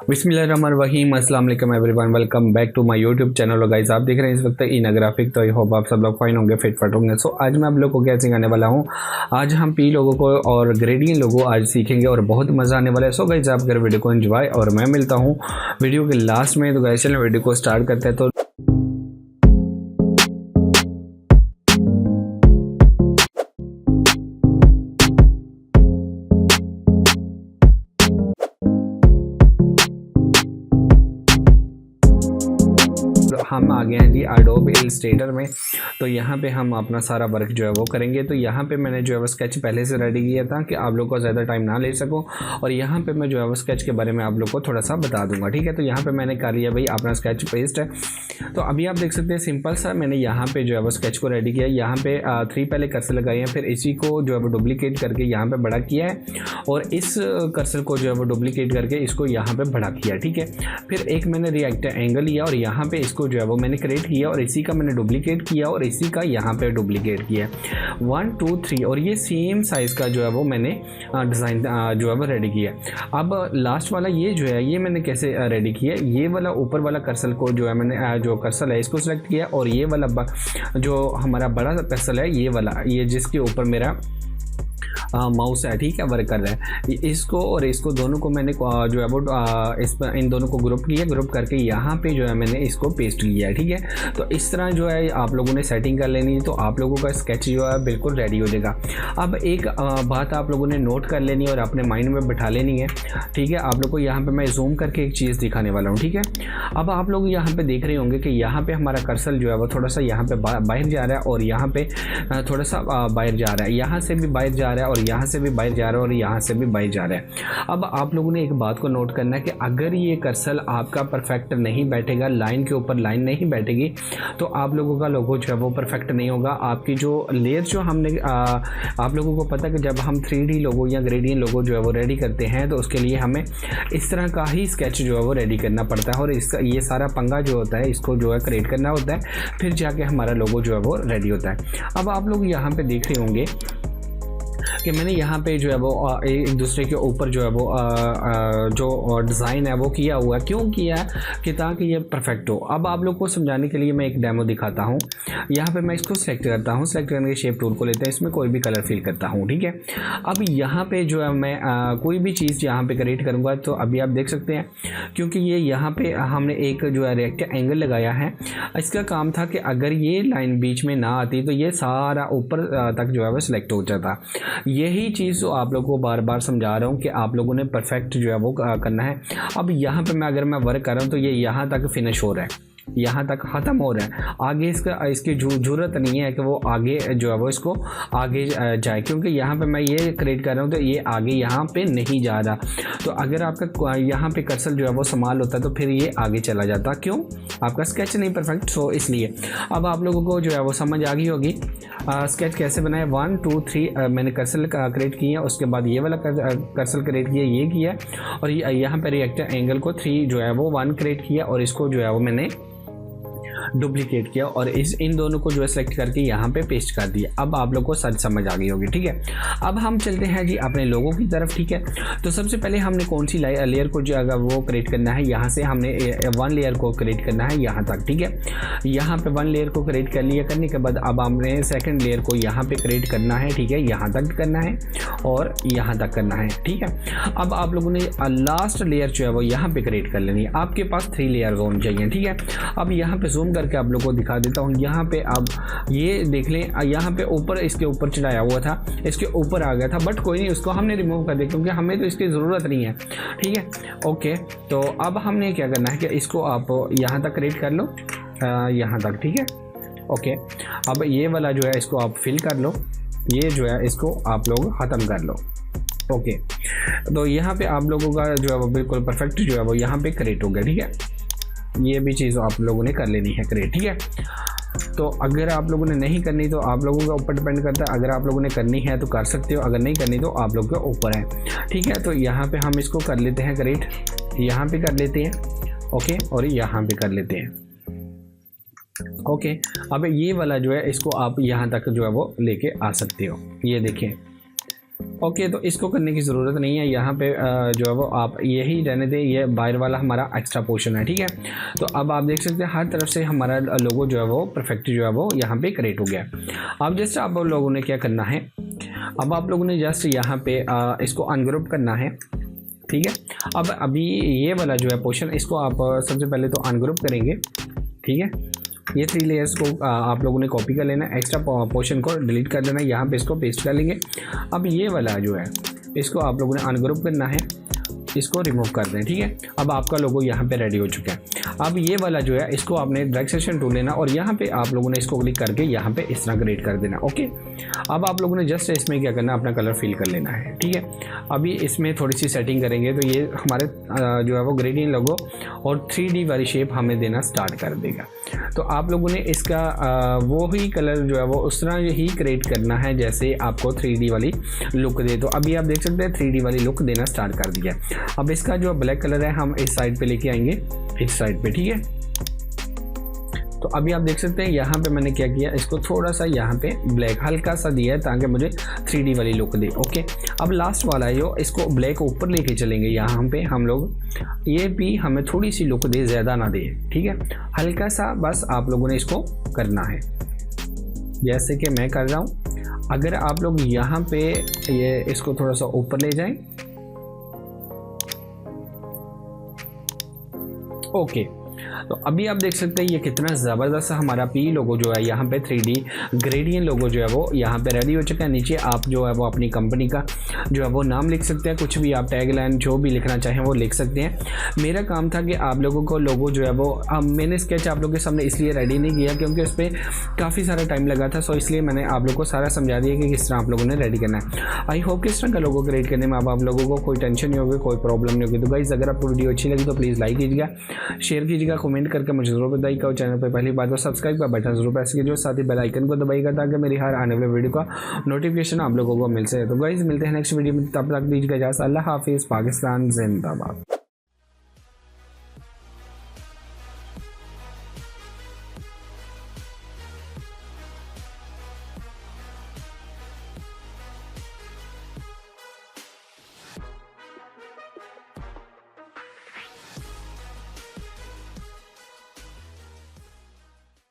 बिस्मिल्लाहिर्रहमानिर्रहीम, अस्सलाम वालेकुम everyone, welcome back to my YouTube channel. और गाइस, आप देख रहे हैं इस वक्त इनाग्राफिक। तो आई होप आप सब लोग फाइन होंगे, फिट फट होंगे। सो आज मैं आप लोग को क्या सिखाने वाला हूँ। आज हम पी लोगों को और ग्रेडियंट लोगों आज सीखेंगे और बहुत मज़ा आने वाला है। सो गाइस, आप अगर वीडियो को एंजॉय और मैं मिलता हूँ वीडियो के लास्ट में। तो गाइस चलिए वीडियो को स्टार्ट करते हैं। तो हम आ गए हैं जी एडोब इलस्ट्रेटर में। तो यहाँ पे हम अपना सारा वर्क जो है वो करेंगे। तो यहाँ पे मैंने जो है वो स्केच पहले से रेडी किया था कि आप लोग को ज़्यादा टाइम ना ले सकूँ। और यहाँ पे मैं जो है वो स्केच के बारे में आप लोग को थोड़ा सा बता दूंगा, ठीक है। तो यहाँ पे मैंने कर लिया भाई अपना स्केच पेस्ट है। तो अभी आप देख सकते हैं सिंपल सा मैंने यहाँ पे जो है वो स्केच को रेडी किया। यहाँ पे 3 पहले कर्सर लगाए हैं, फिर इसी को जो है वो डुप्लीकेट करके यहाँ पे बड़ा किया है और इस कर्सर को जो है वो डुप्लीकेट करके इसको यहाँ पे बड़ा किया, ठीक है। फिर एक मैंने रिएक्ट एंगल लिया और यहाँ पे इसको जो है वो मैंने क्रिएट किया और इसी का मैंने डुप्लीकेट किया और इसी का यहाँ पे डुप्लीकेट किया 1 2 3 और ये सेम साइज़ का जो है वो मैंने डिज़ाइन जो है वो रेडी किया। अब लास्ट वाला ये जो है ये मैंने कैसे रेडी किया। ये वाला ऊपर वाला कर्सर को जो है मैंने जो कर्सर है इसको सिलेक्ट किया और ये वाला जो हमारा बड़ा कर्सर है ये वाला, ये जिसके ऊपर मेरा माउस है, ठीक है, वर्क कर रहा है, इसको और इसको दोनों को मैंने जो है वो इन दोनों को ग्रुप किया। ग्रुप करके यहाँ पे जो है मैंने इसको पेस्ट किया है, ठीक है। तो इस तरह जो है आप लोगों ने सेटिंग कर लेनी है तो आप लोगों का स्केच जो है बिल्कुल रेडी हो जाएगा। अब एक बात आप लोगों ने नोट कर लेनी है और अपने माइंड में बैठा लेनी है, ठीक है। आप लोग को यहाँ पर मैं जूम करके एक चीज़ दिखाने वाला हूँ, ठीक है। अब आप लोग यहाँ पर देख रहे होंगे कि यहाँ पर हमारा कर्सर जो है वो थोड़ा सा यहाँ पर बाहर जा रहा है और यहाँ पर थोड़ा सा बाहर जा रहा है, यहाँ से भी बाहर जा रहा है और यहाँ से भी बाहर जा रहा है और यहाँ से भी बाहर जा रहा है। अब आप लोगों ने एक बात को नोट करना है कि अगर ये कर्सर आपका परफेक्ट नहीं बैठेगा, लाइन के ऊपर लाइन नहीं बैठेगी, तो आप लोगों का लोगो जो है वो परफेक्ट नहीं होगा। आपकी जो लेयर जो हमने आप लोगों को पता है कि जब हम 3D लोगो या ग्रेडियंट लोगो जो है वो रेडी करते हैं तो उसके लिए हमें इस तरह का ही स्केच जो है वो रेडी करना पड़ता है और इसका ये सारा पंगा जो होता है इसको जो है क्रिएट करना होता है, फिर जाके हमारा लोगो जो है वो रेडी होता है। अब आप लोग यहाँ पे देख रहे होंगे कि मैंने यहाँ पे जो है वो एक दूसरे के ऊपर जो है वो जो डिज़ाइन है वो किया हुआ है। क्यों किया कि ताकि ये परफेक्ट हो। अब आप लोग को समझाने के लिए मैं एक डेमो दिखाता हूँ। यहाँ पे मैं इसको सेलेक्ट करता हूँ, सेलेक्ट करने के शेप टूल को लेते हैं, इसमें कोई भी कलर फिल करता हूँ, ठीक है। अब यहाँ पे जो है मैं कोई भी चीज़ यहाँ पे क्रिएट करूँगा तो अभी आप देख सकते हैं क्योंकि ये यहाँ पे हमने एक जो है रेक्ट एंगल लगाया है। इसका काम था कि अगर ये लाइन बीच में ना आती तो ये सारा ऊपर तक जो है वो सिलेक्ट हो जाता। यही चीज़ तो आप लोगों को बार बार समझा रहा हूँ कि आप लोगों ने परफेक्ट जो है वो करना है। अब यहाँ पे मैं अगर मैं वर्क कर रहा हूँ तो ये यहाँ तक फिनिश हो रहा है, यहाँ तक ख़त्म हो रहा है। आगे इसकी ज़रूरत नहीं है कि वो आगे जो है वो इसको आगे जाए, क्योंकि यहाँ पे मैं ये क्रिएट कर रहा हूँ तो ये आगे यहाँ पे नहीं जा रहा। तो अगर आपका यहाँ पे कर्सर जो है वो संभाल होता तो फिर ये आगे चला जाता। क्यों? आपका स्केच नहीं परफेक्ट, सो इसलिए। अब आप लोगों को जो है वो समझ आ गई होगी स्केच कैसे बनाए। 1 2 3 मैंने कर्सर क्रिएट किया, उसके बाद ये वाला कर्सर क्रिएट किया, ये किया और यहाँ पर रिएक्टर एंगल को 3 जो है वो 1 क्रिएट किया और इसको जो है वो मैंने डुप्लीकेट किया और इन दोनों को जो है सेलेक्ट करके यहाँ पे पेस्ट कर दिया। अब आप लोग को सच समझ आ गई होगी, ठीक है। अब हम चलते हैं जी अपने लोगों की तरफ, ठीक है। तो सबसे पहले हमने कौन सी लेयर को जो अगर वो क्रिएट करना है, यहाँ से हमने 1 लेयर को क्रिएट करना है यहाँ तक, ठीक है। यहाँ पे 1 लेयर को क्रिएट कर लिया, करने के बाद अब हमने 2nd लेयर को यहाँ पे क्रिएट करना है, ठीक है। यहाँ तक करना है और यहाँ तक करना है, ठीक है। अब आप लोगों ने लास्ट लेयर जो है वो यहाँ पे क्रिएट कर लेनी है। आपके पास 3 लेयर होनी चाहिए, ठीक है। अब यहाँ पे जूम करके आप लोगों को दिखा देता हूँ। यहाँ पे अब ये देख लें, यहाँ पे ऊपर इसके ऊपर चढ़ाया हुआ था, इसके ऊपर आ गया था, बट कोई नहीं, उसको हमने रिमूव कर दिया क्योंकि हमें तो इसकी ज़रूरत नहीं है, ठीक है। ओके, तो अब हमने क्या करना है कि इसको आप यहाँ तक क्रिएट कर लो, यहाँ तक, ठीक है। ओके, अब ये वाला जो है इसको आप फिल कर लो, ये जो है इसको आप लोग ख़त्म कर लो। ओके, तो यहाँ पे आप लोगों का जो है वो बिल्कुल परफेक्ट जो है वो यहाँ पे क्रिएट हो गया, ठीक है। ये भी चीज़ आप लोगों ने कर लेनी है क्रिएट, ठीक है। तो अगर आप लोगों ने नहीं करनी तो आप लोगों का ऊपर डिपेंड करता है। अगर आप लोगों ने करनी है तो कर सकते हो, अगर नहीं करनी तो आप लोगों के ऊपर है, ठीक है। तो यहाँ पे हम इसको कर लेते हैं क्रिएट, यहाँ पे कर लेते हैं, ओके, और यहाँ पे कर लेते हैं, ओके। अब ये वाला जो है इसको आप यहाँ तक जो है वो लेके आ सकते हो। ये देखें, ओके, तो इसको करने की ज़रूरत नहीं है। यहाँ पे जो है वो आप यही रहने दें, ये बाहर वाला हमारा एक्स्ट्रा पोर्शन है, ठीक है। तो अब आप देख सकते हैं हर तरफ से हमारा लोगो जो है वो परफेक्ट जो है वो यहाँ पे क्रिएट हो गया। अब जस्ट आप लोगों ने क्या करना है, अब आप लोगों ने जस्ट यहाँ पे इसको अनग्रुप करना है, ठीक है। अब अभी ये वाला जो है पोर्शन, इसको आप सबसे पहले तो अनग्रुप करेंगे, ठीक है। ये 3 लेयर्स को आप लोगों ने कॉपी कर लेना, एक्स्ट्रा पोर्शन को डिलीट कर देना, यहाँ पे इसको पेस्ट कर लेंगे। अब ये वाला जो है इसको आप लोगों ने अनग्रुप करना है, इसको रिमूव कर दें, ठीक है। अब आपका लोगो यहाँ पे रेडी हो चुका है। अब ये वाला जो है इसको आपने ड्रैग सेलेक्शन टूल लेना और यहाँ पे आप लोगों ने इसको क्लिक करके यहाँ पे इस तरह क्रिएट कर देना, ओके। अब आप लोगों ने जस्ट इसमें क्या करना है, अपना कलर फिल कर लेना है, ठीक है। अभी इसमें थोड़ी सी सेटिंग करेंगे तो ये हमारे जो है वो ग्रेडियंट लोगो और 3D वाली शेप हमें देना स्टार्ट कर देगा। तो आप लोगों ने इसका वो ही कलर जो है वो उस तरह ही क्रिएट करना है जैसे आपको 3D वाली लुक दे। तो अभी आप देख सकते हैं 3D वाली लुक देना स्टार्ट कर दिया। अब इसका जो ब्लैक कलर है हम इस साइड पे लेके आएंगे, इस साइड पे, ठीक है। तो अभी आप देख सकते हैं यहाँ पे मैंने क्या किया, इसको थोड़ा सा यहाँ पे ब्लैक हल्का सा दिया है ताकि मुझे 3D वाली लुक दे, ओके। अब लास्ट वाला है जो इसको ब्लैक ऊपर लेके चलेंगे, यहाँ पे हम लोग ये भी हमें थोड़ी सी लुक दे, ज़्यादा ना दे, ठीक है। हल्का सा बस आप लोगों ने इसको करना है जैसे कि मैं कर रहा हूँ। अगर आप लोग यहाँ पे ये इसको थोड़ा सा ऊपर ले जाएं, ओके। तो अभी आप देख सकते हैं ये कितना ज़बरदस्त हमारा पी लोगो जो है यहाँ पे 3D ग्रेडियंट लोगो जो है वो यहाँ पे रेडी हो चुका है। नीचे आप जो है वो अपनी कंपनी का जो है वो नाम लिख सकते हैं, कुछ भी आप टैगलाइन जो भी लिखना चाहें वो लिख सकते हैं। मेरा काम था कि आप लोगों को लोगो जो है वो मैंने स्केच आप लोगों के सामने इसलिए रेडी नहीं किया क्योंकि उस पर काफ़ी सारा टाइम लगा था, सो इसलिए मैंने आप लोग को सारा समझा दिया कि किस तरह आप लोगों ने रेडी करना है। आई होप किस तरह का लोगो क्रिएट करने में अब आप लोगों को कोई टेंशन नहीं होगी, कोई प्रॉब्लम नहीं होगी। तो गाइस अगर आपको वीडियो अच्छी लगी तो प्लीज़ लाइक कीजिएगा, शेयर कीजिएगा, कमेंट करके मुझे जरूर बताइएगा और चैनल पर पहली बात तो सब्सक्राइब का बटन जरूर प्रेस कीजिए, साथ ही बेल आइकन को दबाइएगा ताकि मेरी हर आने वाले वीडियो का नोटिफिकेशन आप लोगों को मिल सके। तो गाइस मिलते हैं नेक्स्ट वीडियो में, तब तक दीजिएगा इजाज़त। अल्लाह हाफिज़। पाकिस्तान जिंदाबाद।